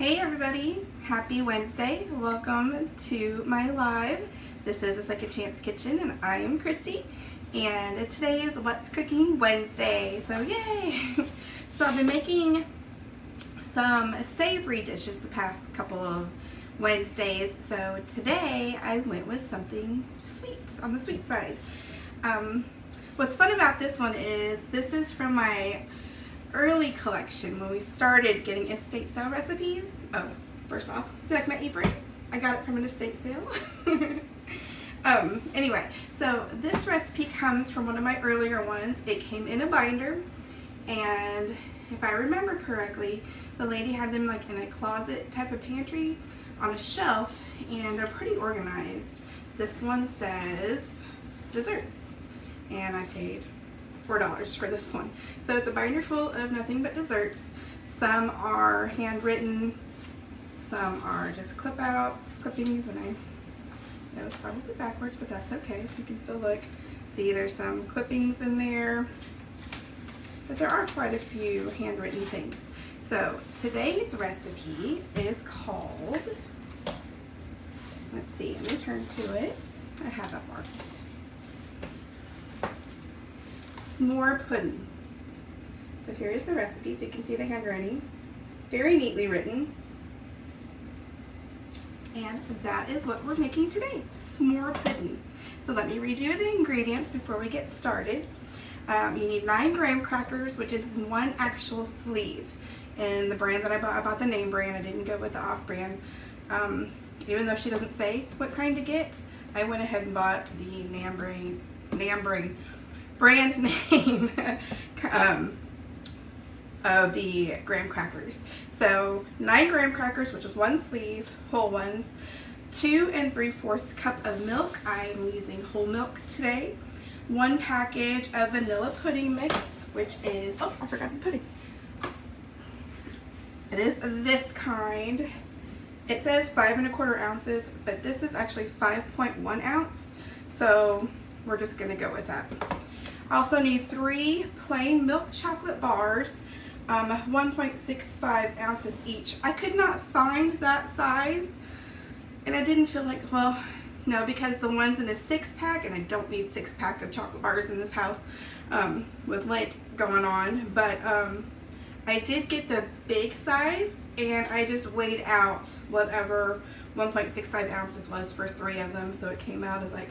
Hey everybody, happy Wednesday. Welcome to my live. This is a Second Chance Kitchen and I am Christy, and today is What's Cooking Wednesday, so yay! So I've been making some savory dishes the past couple of Wednesdays, so today I went with something sweet, on the sweet side. What's fun about this one is this is from my early collection when we started getting estate sale recipes. Oh, first off, do you like my apron? I got it from an estate sale. Anyway, so this recipe comes from one of my earlier ones. It came in a binder, and if I remember correctly, the lady had them like in a closet type of pantry on a shelf, and they're pretty organized. This one says desserts, and I paid $4 for this one. So it's a binder full of nothing but desserts. Some are handwritten, some are just clippings, and I know it's probably backwards, but that's okay. You can still look. See, there's some clippings in there, but there are quite a few handwritten things. So today's recipe is called, let's see, let me turn to it. I have it marked. S'more pudding. So here's the recipe, so you can see the handwriting. Very neatly written. And that is what we're making today, s'more pudding. So let me read you the ingredients before we get started. You need 9 graham crackers, which is one actual sleeve. And the brand that I bought the name brand. I didn't go with the off-brand. Even though she doesn't say what kind to get, I went ahead and bought the brand name of the graham crackers. So 9 graham crackers, which is one sleeve, whole ones, 2 3/4 cup of milk. I'm using whole milk today. 1 package of vanilla pudding mix, which is, oh, I forgot the pudding. It is this kind. It says 5 1/4 ounces, but this is actually 5.1 ounce. So we're just gonna go with that. I also need 3 plain milk chocolate bars, 1.65 ounces each. I could not find that size, and I didn't feel like, well, no, because the one's in a 6-pack, and I don't need 6-pack of chocolate bars in this house with Lent going on. But I did get the big size, and I just weighed out whatever 1.65 ounces was for 3 of them, so it came out as like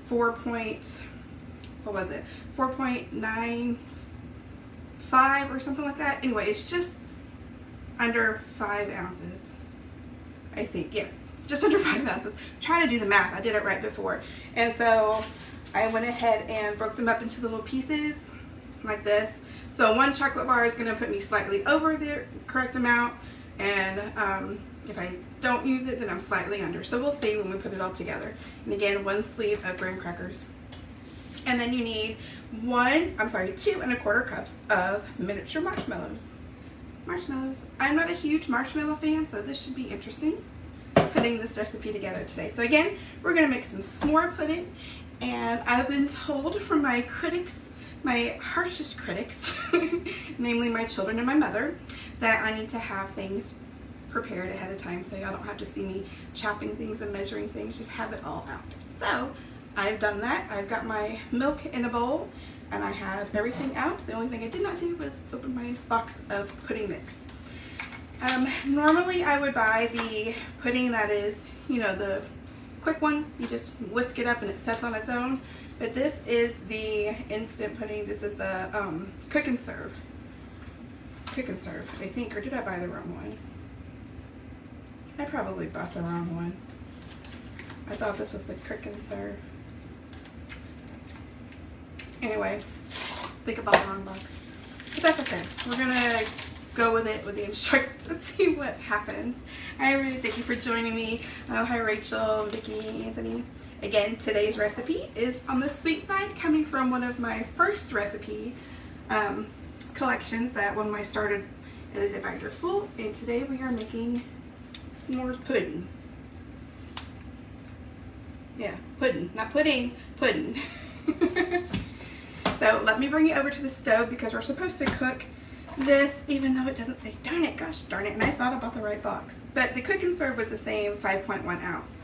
4.95 or something like that. Anyway, it's just under 5 ounces, I think. Yes, just under 5 ounces. Trying to do the math. I did it right before. And so I went ahead and broke them up into little pieces like this. So 1 chocolate bar is going to put me slightly over the correct amount, and if I don't use it, then I'm slightly under. So we'll see when we put it all together. And again, 1 sleeve of graham crackers. And then you need 2 1/4 cups of miniature marshmallows. I'm not a huge marshmallow fan, so this should be interesting, putting this recipe together today. So again, we're gonna make some s'more pudding, and I've been told from my critics, my harshest critics, namely my children and my mother, that I need to have things prepared ahead of time so y'all don't have to see me chopping things and measuring things, just have it all out. So I've done that. I've got my milk in a bowl, and I have everything out. The only thing I did not do was open my box of pudding mix. Normally I would buy the pudding that is, you know, the quick one. You just whisk it up and it sets on its own. But this is the instant pudding. This is the cook and serve. Cook and serve, I think. Or did I buy the wrong one? I probably bought the wrong one. I thought this was the cook and serve. Anyway, I think I bought the wrong box. But that's okay. We're gonna go with it with the instructions and see what happens. I really thank you for joining me. Hi Rachel, Vicki, Anthony. Again, today's recipe is on the sweet side, coming from one of my first recipe collections that when I started, it is a binder full, and today we are making s'more pudding. Yeah, pudding, not pudding, pudding. So let me bring you over to the stove because we're supposed to cook this, even though it doesn't say, darn it, gosh darn it, and I thought about the right box. But the Cook and Serve was the same, 5.1 ounce.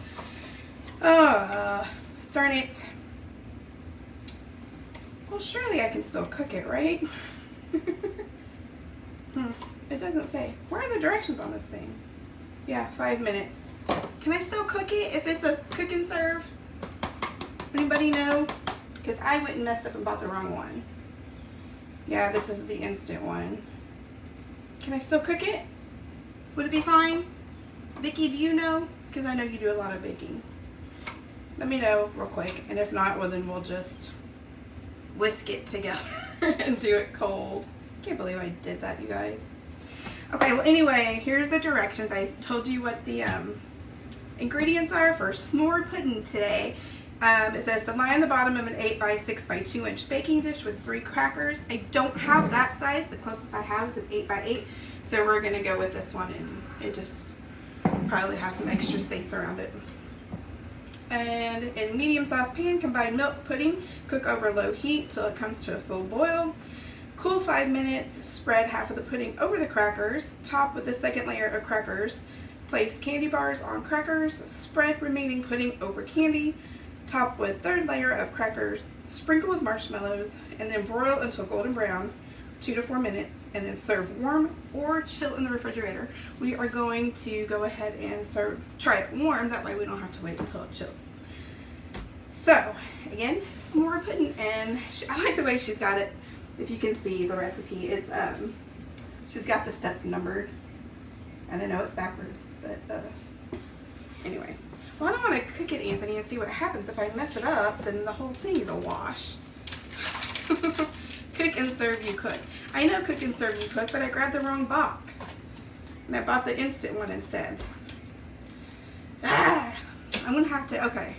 Darn it. Well, surely I can still cook it, right? It doesn't say. Where are the directions on this thing? Yeah, 5 minutes. Can I still cook it if it's a Cook and Serve? Anybody know? Because I went and messed up and bought the wrong one. Yeah, this is the instant one. Can I still cook it? Would it be fine? Vicki, do you know? Because I know you do a lot of baking. Let me know real quick. And if not, well then we'll just whisk it together and do it cold. Can't believe I did that, you guys. Okay, well anyway, here's the directions. I told you what the ingredients are for s'more pudding today. It says to line the bottom of an 8 by 6 by 2 inch baking dish with 3 crackers. I don't have that size. The closest I have is an 8 by 8. So we're going to go with this one, and it just probably has some extra space around it. And in medium saucepan, combine milk, pudding, cook over low heat till it comes to a full boil. Cool 5 minutes, spread half of the pudding over the crackers, top with the second layer of crackers. Place candy bars on crackers, spread remaining pudding over candy. Top with third layer of crackers, sprinkle with marshmallows, and then broil until golden brown, 2 to 4 minutes, and then serve warm or chill in the refrigerator. We are going to go ahead and try it warm, that way we don't have to wait until it chills. So, again, s'more pudding, and I like the way she's got it. If you can see the recipe, it's she's got the steps numbered, and I know it's backwards, but anyway. Well, I don't want to cook it, Anthony, and see what happens. If I mess it up, then the whole thing is a wash. Cook and Serve You Cook. I know Cook and Serve You Cook, but I grabbed the wrong box. And I bought the instant one instead. I'm going to have to, okay.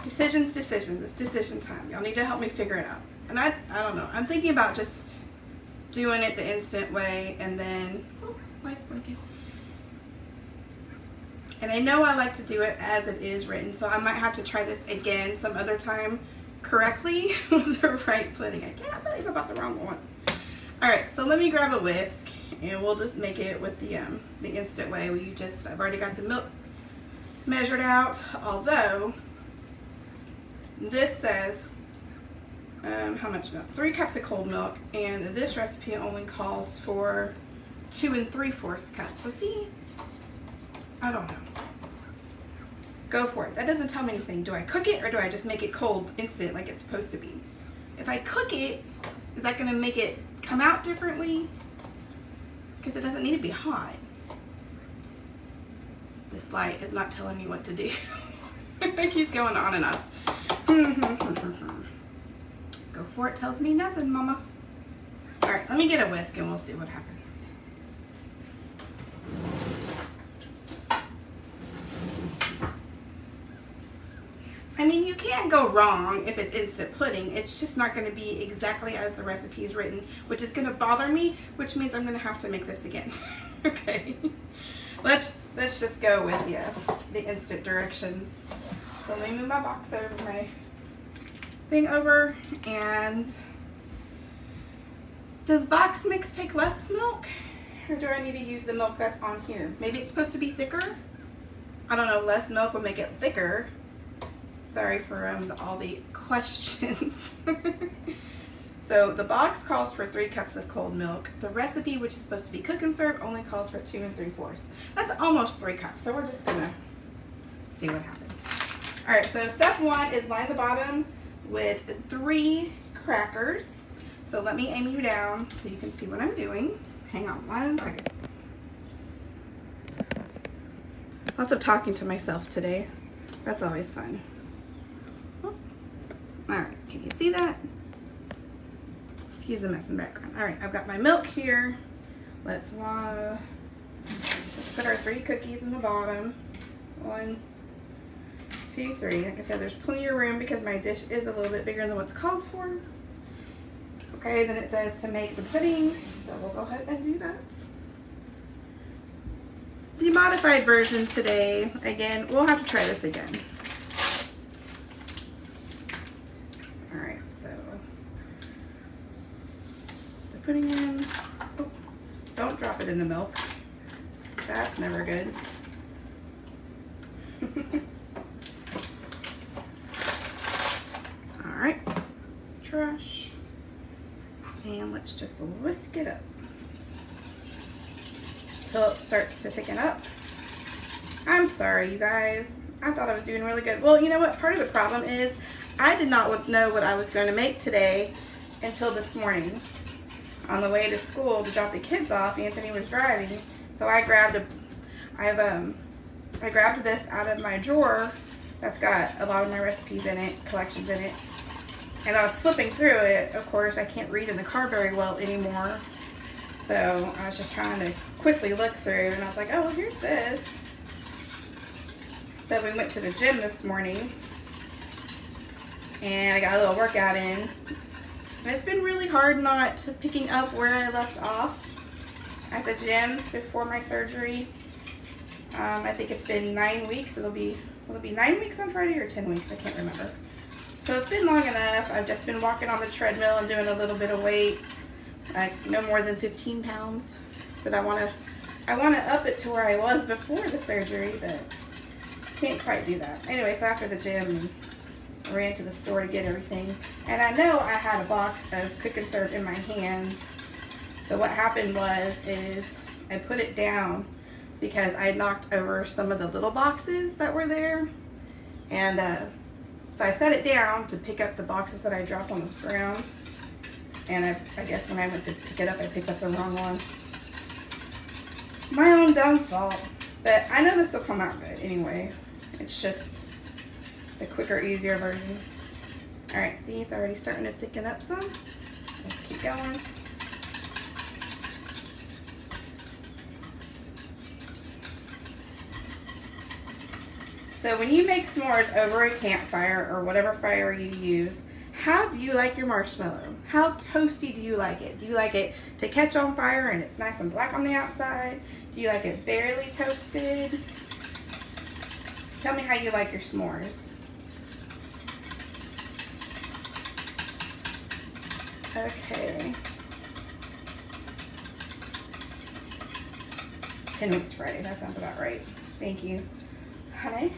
Decisions. It's decision time. Y'all need to help me figure it out. And I don't know. I'm thinking about just doing it the instant way, and then, oh, lights blinking. And I know I like to do it as it is written, so I might have to try this again some other time correctly with the right pudding. I can't believe I bought the wrong one. Alright, so let me grab a whisk, and we'll just make it with the instant way. I've already got the milk measured out, although this says, how much milk? 3 cups of cold milk, and this recipe only calls for 2 3/4 cups. So see, I don't know. Go for it. That doesn't tell me anything. Do I cook it, or do I just make it cold instant like it's supposed to be? If I cook it, is that going to make it come out differently? Because it doesn't need to be hot. This light is not telling me what to do. It keeps going on and off. Go for it tells me nothing, mama. Alright, let me get a whisk and we'll see what happens. I mean, you can't go wrong if it's instant pudding. It's just not going to be exactly as the recipe is written, which is going to bother me, which means I'm going to have to make this again. Okay. Let's just go with the instant directions. So let me move my box over, my thing over, and does box mix take less milk, or do I need to use the milk that's on here? Maybe it's supposed to be thicker? I don't know, less milk will make it thicker. Sorry for all the questions. So the box calls for 3 cups of cold milk. The recipe, which is supposed to be Cook and Serve, only calls for 2 3/4. That's almost 3 cups. So we're just gonna see what happens. All right, so step 1 is line the bottom with 3 crackers. So let me aim you down so you can see what I'm doing. Hang on 1 second. Lots of talking to myself today. That's always fun. All right, can you see that? Excuse the mess in the background. All right, I've got my milk here. Let's put our 3 cookies in the bottom. 1, 2, 3. Like I said, there's plenty of room because my dish is a little bit bigger than what's called for. Okay, then it says to make the pudding, so we'll go ahead and do that. The modified version today, again, we'll have to try this again. All right, so the pudding in. in the milk. That's never good. Alright, trash. And let's just whisk it up till it starts to thicken up. I'm sorry, you guys. I thought I was doing really good. Well, you know what? Part of the problem is I did not know what I was going to make today until this morning. On the way to school to drop the kids off, Anthony was driving, so I grabbed this out of my drawer that's got a lot of my recipes in it, collections in it, and I was flipping through it. Of course, I can't read in the car very well anymore, so I was just trying to quickly look through, and I was like, oh, well, here's this. So we went to the gym this morning, and I got a little workout in. And it's been really hard not picking up where I left off at the gym before my surgery. I think it's been 9 weeks. Will it be 9 weeks on Friday or 10 weeks? I can't remember. So it's been long enough. I've just been walking on the treadmill and doing a little bit of weight, like no more than 15 pounds. But I want to up it to where I was before the surgery, but can't quite do that. Anyway, so after the gym, I ran to the store to get everything, and I know I had a box of Cook and Serve in my hand, but what happened is I put it down because I had knocked over some of the little boxes that were there, and so I set it down to pick up the boxes that I dropped on the ground, and I guess when I went to pick it up, I picked up the wrong one. My own dumb fault, but I know this will come out good anyway. It's just the quicker, easier version. Alright, see, it's already starting to thicken up some. Let's keep going. So when you make s'mores over a campfire or whatever fire you use, how do you like your marshmallow? How toasty do you like it? Do you like it to catch on fire and it's nice and black on the outside? Do you like it barely toasted? Tell me how you like your s'mores. Okay. 10 weeks Friday, that sounds about right. Thank you, honey.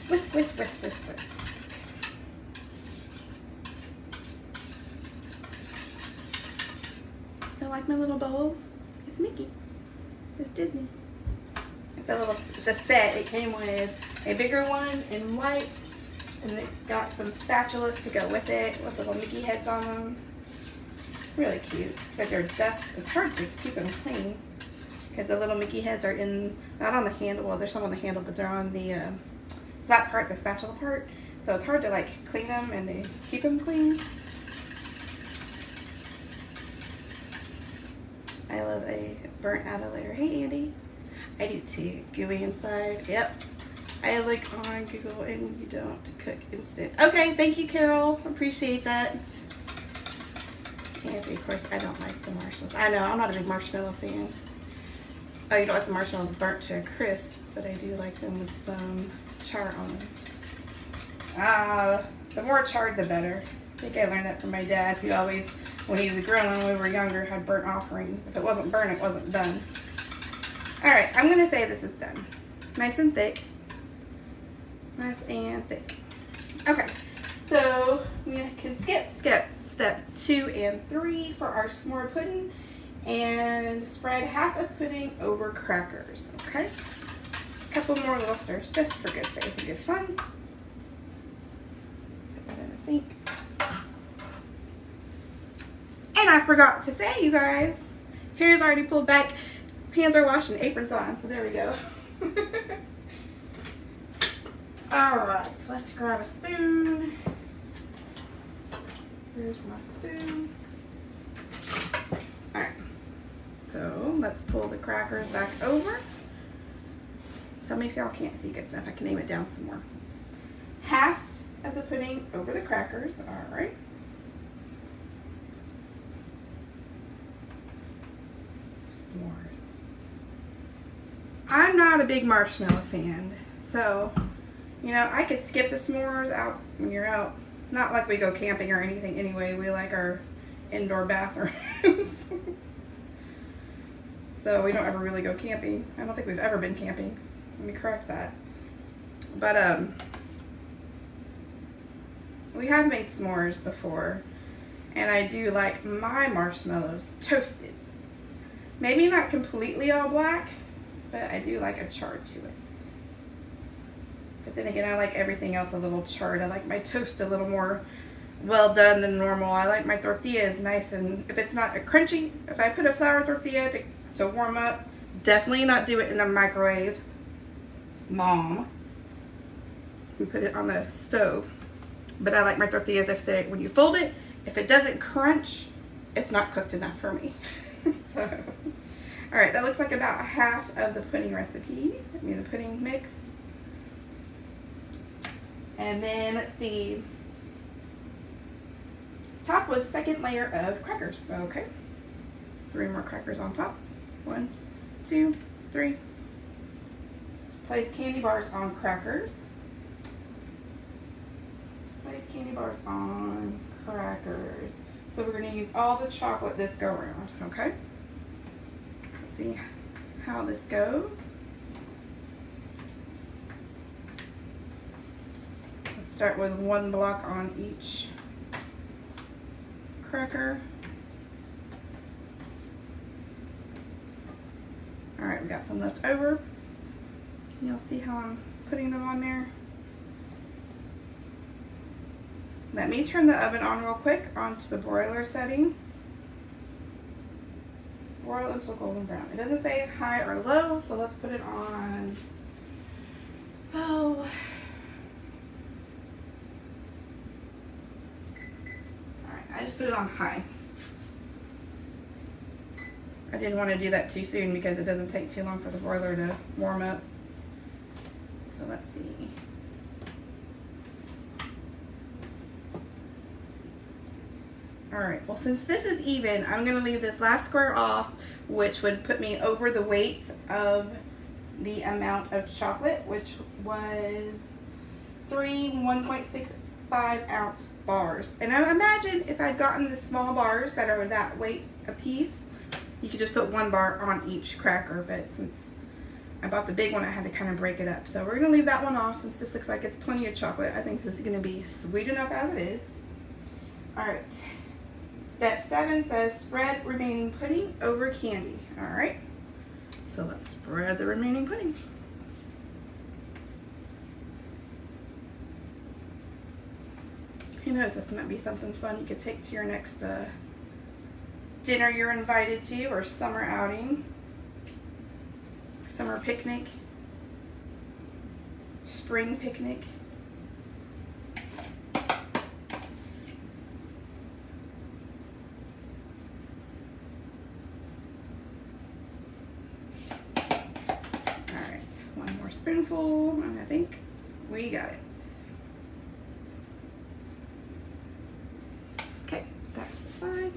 Whisk, whisk, whisk, whisk, whisk. I like my little bowl. It's Mickey. It's Disney. It's a set. It came with a bigger one in white, and it got some spatulas to go with it with little Mickey heads on them. Really cute. But they're dust. It's hard to keep them clean because the little Mickey heads are not on the handle. Well, there's some on the handle, but they're on the flat part, the spatula part. So it's hard to like clean them and to keep them clean. I love a burnt out layer. Hey Andy. I do too. Gooey inside. Yep. I look on Google and you don't cook instant. Okay, thank you, Carol. Appreciate that. And of course, I don't like the marshmallows. I know, I'm not a big marshmallow fan. Oh, you don't like the marshmallows burnt to a crisp, but I do like them with some char on them. The more charred, the better. I think I learned that from my dad, who always, when he was grown, when we were younger, had burnt offerings. If it wasn't burnt, it wasn't done. Alright, I'm going to say this is done. Nice and thick. Nice and thick. Okay, so we can skip step 2 and 3 for our s'more pudding and spread half of pudding over crackers, okay? A couple more little stirs just for good faith and good fun. Put that in the sink. And I forgot to say, you guys, hair's already pulled back, hands are washed and aprons on, so there we go. Alright, let's grab a spoon. Here's my spoon. Alright, so let's pull the crackers back over. Tell me if y'all can't see good enough. I can aim it down some more. Half of the pudding over the crackers. Alright. S'mores. I'm not a big marshmallow fan, so You know, I could skip the s'mores out when you're out. Not like we go camping or anything anyway. We like our indoor bathrooms. So we don't ever really go camping. I don't think we've ever been camping. Let me correct that. But we have made s'mores before. And I do like my marshmallows toasted. Maybe not completely all black, but I do like a char to it. But then again, I like everything else a little charred. I like my toast a little more well done than normal. I like my tortillas nice, and if it's not a crunchy, if I put a flour tortilla to warm up, definitely not do it in the microwave. Mom, we put it on the stove. But I like my tortillas when you fold it, if it doesn't crunch, it's not cooked enough for me. So, all right, that looks like about half of the pudding recipe. The pudding mix. And then let's see. Top with second layer of crackers. Okay. 3 more crackers on top. 1, 2, 3. Place candy bars on crackers. Place candy bars on crackers. So we're going to use all the chocolate this go around. Okay. Let's see how this goes. Start with 1 block on each cracker. All right, we got some left over. You'll see how I'm putting them on there. Let me turn the oven on real quick onto the broiler setting. Broil until golden brown. It doesn't say high or low, so let's put it on, oh, I just put it on high. I didn't want to do that too soon because it doesn't take too long for the broiler to warm up. So let's see. All right, well, since this is even, I'm going to leave this last square off, which would put me over the weight of the amount of chocolate, which was 3 1.65 ounce bars. And I imagine if I'd gotten the small bars that are that weight a piece, you could just put 1 bar on each cracker, but since I bought the big one, I had to kind of break it up. So we're gonna leave that one off since this looks like it's plenty of chocolate. I think this is gonna be sweet enough as it is. All right, step 7 says spread remaining pudding over candy. All right, so let's spread the remaining pudding. Who knows, this might be something fun you could take to your next dinner you're invited to, or summer outing, summer picnic, spring picnic. All right, 1 more spoonful, and I think we got it. Okay, that's the side.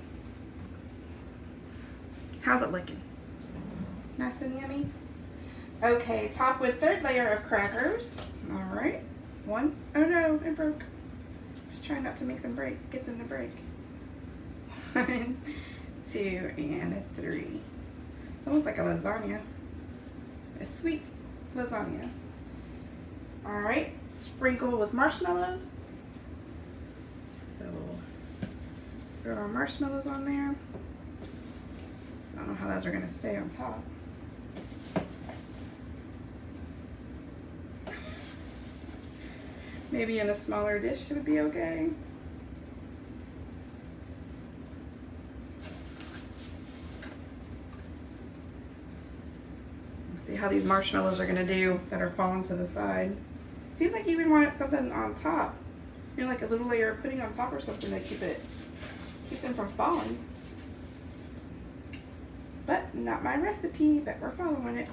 How's it looking? Nice and yummy? Okay, top with 3rd layer of crackers. All right, 1. Oh no, it broke. Just trying not to make them break, get them to break. 1, 2, and 3. It's almost like a lasagna. A sweet lasagna. All right, sprinkle with marshmallows. So we'll throw our marshmallows on there. I don't know how those are gonna stay on top. Maybe in a smaller dish it would be okay. Let's see how these marshmallows are gonna do that are falling to the side. Seems like you would want something on top. You know, like a little layer of pudding on top or something to keep them from falling. But not my recipe, but we're following it.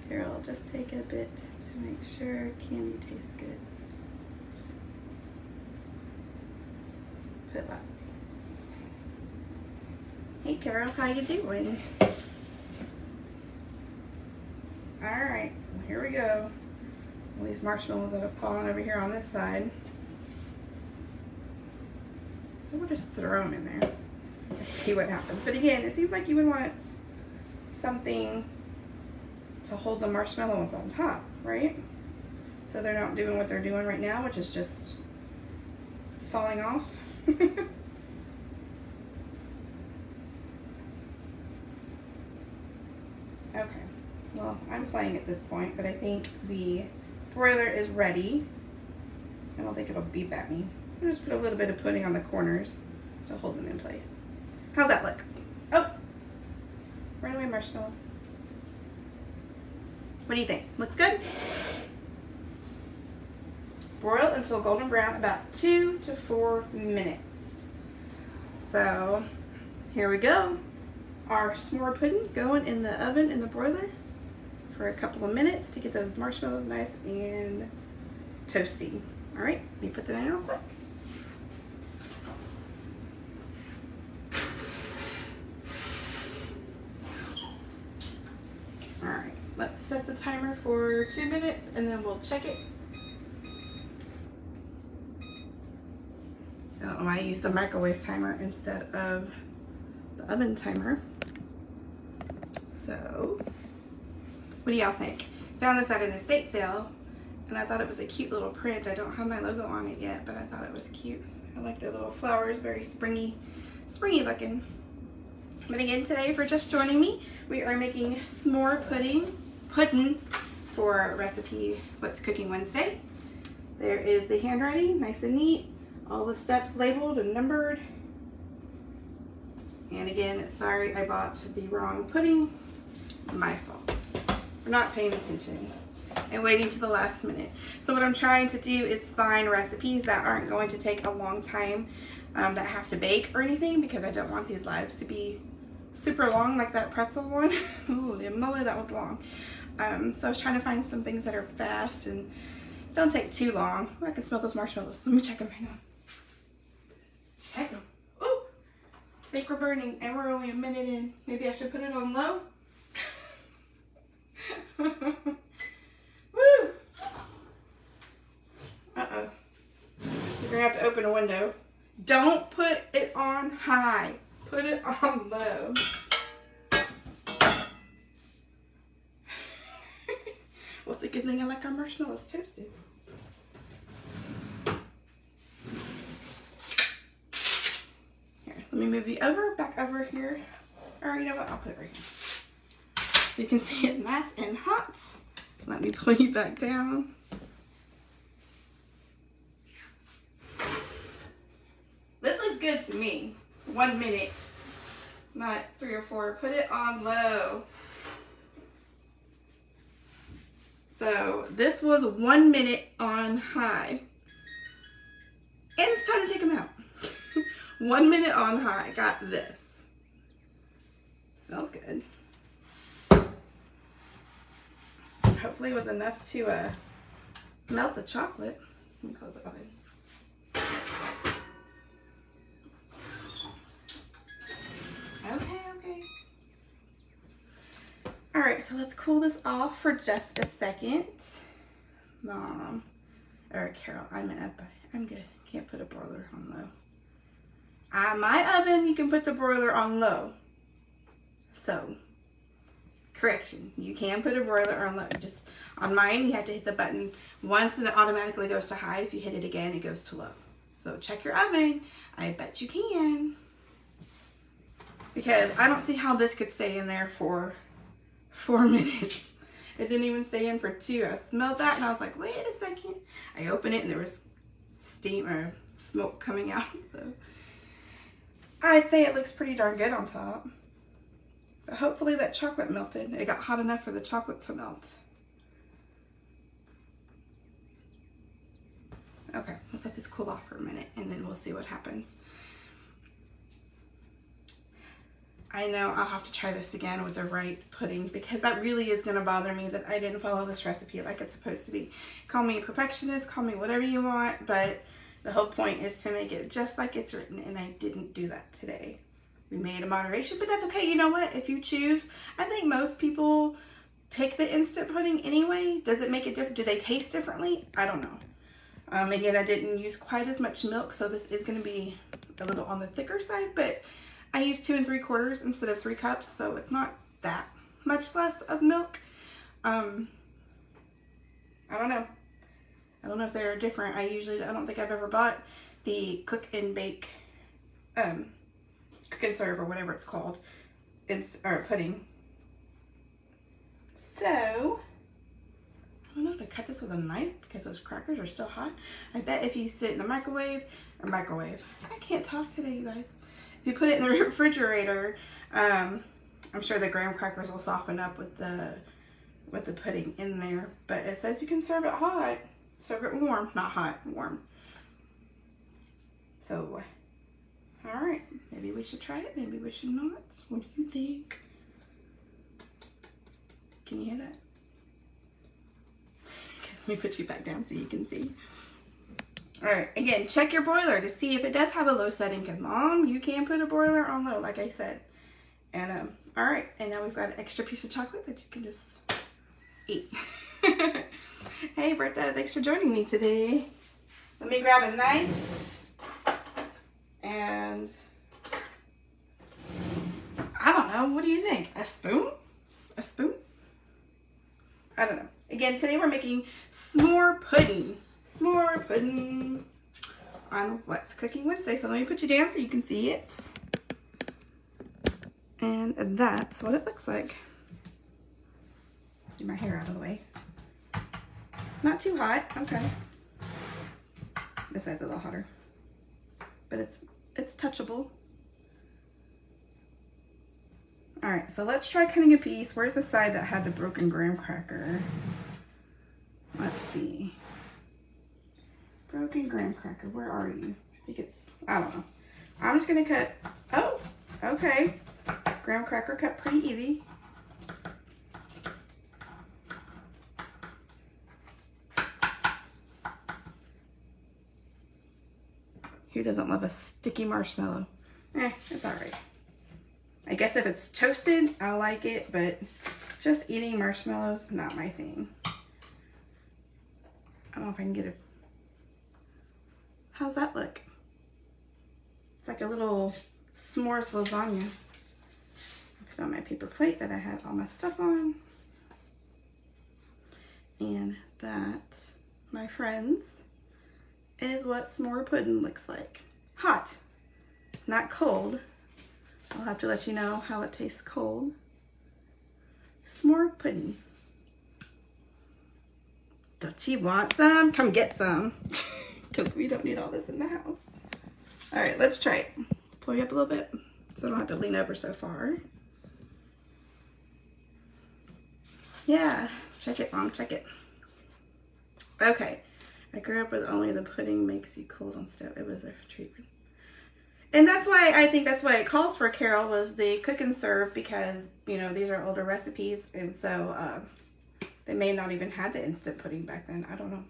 Here, I'll just take a bit to make sure candy tastes good. Put less. Hey Carol, how you doing? All right, here we go. All these marshmallows that have fallen over here on this side. So we'll just throw them in there and see what happens. But again, it seems like you would want something to hold the marshmallows on top, right? So they're not doing what they're doing right now, which is just falling off. Okay, well, I'm playing at this point, but I think the broiler is ready. I don't think it'll beep at me. I'll just put a little bit of pudding on the corners to hold them in place. How's that look? Oh, run away, marshmallow. What do you think? Looks good? Broil until golden brown, about 2 to 4 minutes. So here we go. Our s'more pudding going in the oven in the broiler for a couple of minutes to get those marshmallows nice and toasty. All right, let me put them in real quick. All right, let's set the timer for 2 minutes and then we'll check it. I don't know why I used the microwave timer instead of the oven timer. So, what do y'all think? Found this at an estate sale and I thought it was a cute little print. I don't have my logo on it yet, but I thought it was cute. I like the little flowers, very springy looking. But again, today, for just joining me, we are making s'more pudding for recipe What's Cooking Wednesday. There is the handwriting, nice and neat. All the steps labeled and numbered. And again, sorry I bought the wrong pudding. My fault for not paying attention and waiting to the last minute. So what I'm trying to do is find recipes that aren't going to take a long time, that have to bake or anything, because I don't want these lives to be super long like that pretzel one. Ooh, the moly, that was long. So I was trying to find some things that are fast and don't take too long. Oh, I can smell those marshmallows. Let me check them. Hang on. Check them. Ooh, I think we're burning and we're only a minute in. Maybe I should put it on low. Woo! Uh-oh. You're gonna have to open a window. Don't put it on high. Put it on low. Well, it's a good thing I like our marshmallows toasted. Here, let me move you back over here. Or you know what, I'll put it right here. So you can see it nice and hot. Let me pull you back down. This looks good to me. 1 minute, not 3 or 4. Put it on low. So this was 1 minute on high. And it's time to take them out. 1 minute on high. Got this. Smells good. Hopefully it was enough to melt the chocolate. Let me close the oven. Okay. All right, so let's cool this off for just a second. Mom, or Carol, I'm good. Can't put a broiler on low. My oven, you can put the broiler on low. So, correction, you can put a broiler on low. Just on mine, you have to hit the button once and it automatically goes to high. If you hit it again, it goes to low. So check your oven. I bet you can. Because I don't see how this could stay in there for 4 minutes. It didn't even stay in for 2. I smelled that and I was like, wait a second. I opened it and there was steam or smoke coming out. So I'd say it looks pretty darn good on top. But hopefully that chocolate melted. It got hot enough for the chocolate to melt. Okay, let's let this cool off for a minute and then we'll see what happens. I know I'll have to try this again with the right pudding, because that really is going to bother me that I didn't follow this recipe like it's supposed to be. Call me a perfectionist, call me whatever you want, but the whole point is to make it just like it's written, and I didn't do that today. We made a moderation, but that's okay. You know what? If you choose, I think most people pick the instant pudding anyway. Does it make it different? Do they taste differently? I don't know. Again, I didn't use quite as much milk, so this is going to be a little on the thicker side, but I used 2 3/4 instead of 3 cups, so it's not that much less of milk. I don't know. I don't know if they're different. I don't think I've ever bought the cook and bake, cook and serve or whatever it's called, or pudding. So, I don't know, to cut this with a knife because those crackers are still hot. I bet if you sit in the microwave, I can't talk today, you guys. If you put it in the refrigerator, I'm sure the graham crackers will soften up with the pudding in there. But it says you can serve it hot, serve it warm, not hot, warm. So, all right, maybe we should try it, maybe we should not. What do you think? Can you hear that? Let me put you back down so you can see. All right, again, check your broiler to see if it does have a low setting, because Mom, you can put a broiler on low, like I said. And all right, and now we've got an extra piece of chocolate that you can just eat. Hey, Bertha, thanks for joining me today. Let me grab a knife and I don't know, what do you think? A spoon? A spoon? I don't know. Again, today we're making s'more pudding. S'more pudding on What's Cooking Wednesday. So let me put you down so you can see it. And that's what it looks like. Get my hair out of the way. Not too hot. Okay. This side's a little hotter. But it's touchable. All right, so let's try cutting a piece. Where's the side that had the broken graham cracker? Let's see. Broken graham cracker, where are you? I think it's, I don't know. I'm just gonna cut, oh, okay. Graham cracker cut pretty easy. Who doesn't love a sticky marshmallow? It's all right. I guess if it's toasted, I like it, but just eating marshmallows, not my thing. I don't know if I can get it. How's that look? It's like a little s'mores lasagna. I put on my paper plate that I had all my stuff on. And that, my friends, is what s'more pudding looks like. Hot, not cold. I'll have to let you know how it tastes cold. S'more pudding. Don't you want some? Come get some. Because we don't need all this in the house. All right, let's try it. Pull you up a little bit so I don't have to lean over so far. Yeah, check it, Mom, check it. Okay, I grew up with only the pudding makes you cold on stove. It was a treatment. And that's why, I think that's why it calls for Carol was the cook and serve, because, you know, these are older recipes. And so they may not even had the instant pudding back then. I don't know.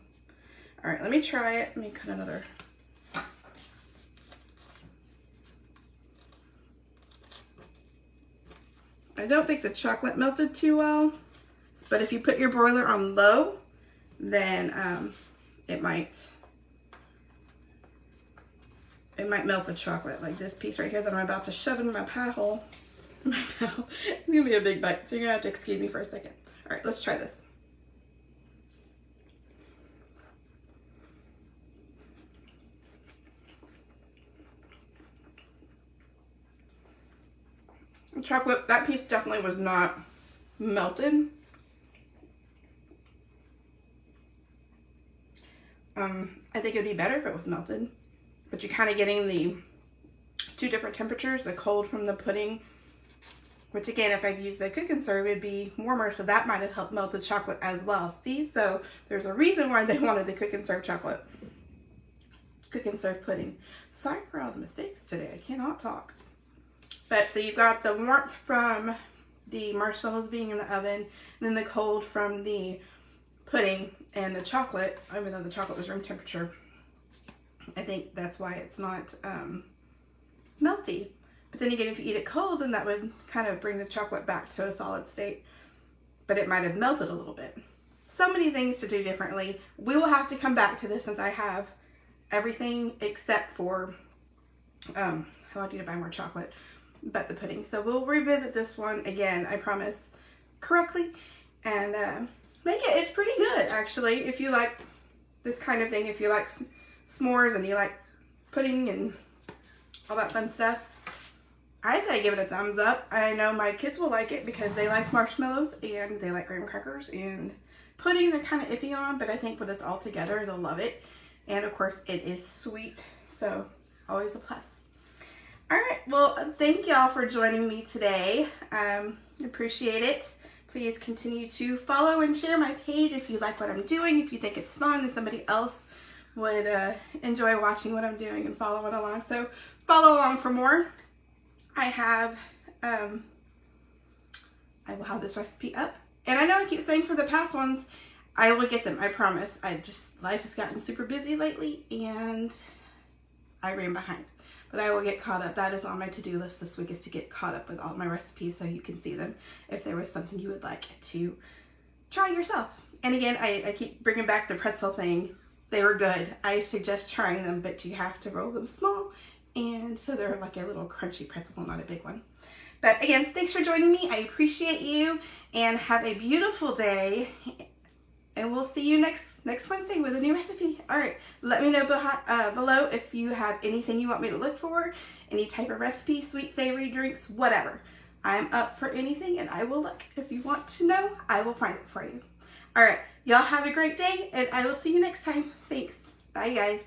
All right, let me try it. Let me cut another. I don't think the chocolate melted too well, but if you put your broiler on low, then it might melt the chocolate. Like this piece right here that I'm about to shove in my pie hole. It's gonna be a big bite, so you're gonna have to excuse me for a second. All right, let's try this. Chocolate, that piece definitely was not melted. I think it would be better if it was melted, but you're kind of getting the two different temperatures, the cold from the pudding, which again, if I use the cook and serve, it'd be warmer, so that might have helped melt the chocolate as well. See, so there's a reason why they wanted the cook and serve chocolate. Cook and serve pudding. Sorry for all the mistakes today, I cannot talk. But so you've got the warmth from the marshmallows being in the oven, and then the cold from the pudding and the chocolate, even though the chocolate was room temperature. I think that's why it's not melty. But then again, if you eat it cold, then that would kind of bring the chocolate back to a solid state. but it might have melted a little bit. So many things to do differently. We will have to come back to this since I have everything except for, I need to buy more chocolate, but the pudding. So we'll revisit this one again, I promise, correctly, and make it. It's pretty good, actually, if you like this kind of thing, if you like s'mores and you like pudding and all that fun stuff. I say give it a thumbs up. I know my kids will like it because they like marshmallows and they like graham crackers, and pudding they're kind of iffy on, but I think when it's all together they'll love it. And of course it is sweet, so always a plus. Alright, well, thank y'all for joining me today. Appreciate it. Please continue to follow and share my page if you like what I'm doing, if you think it's fun and somebody else would enjoy watching what I'm doing and following along. So follow along for more. I will have this recipe up. And I know I keep saying for the past ones, I will get them, I promise. Life has gotten super busy lately and I ran behind. But I will get caught up. That is on my to-do list this week, is to get caught up with all my recipes so you can see them if there was something you would like to try yourself. And again, I keep bringing back the pretzel thing. They were good. I suggest trying them, but you have to roll them small. And so they're like a little crunchy pretzel, not a big one. But again, thanks for joining me. I appreciate you, and have a beautiful day. And we'll see you next Wednesday with a new recipe. All right, let me know below if you have anything you want me to look for, any type of recipe, sweet, savory, drinks, whatever. I'm up for anything, and I will look. If you want to know, I will find it for you. All right, y'all have a great day, and I will see you next time. Thanks. Bye, guys.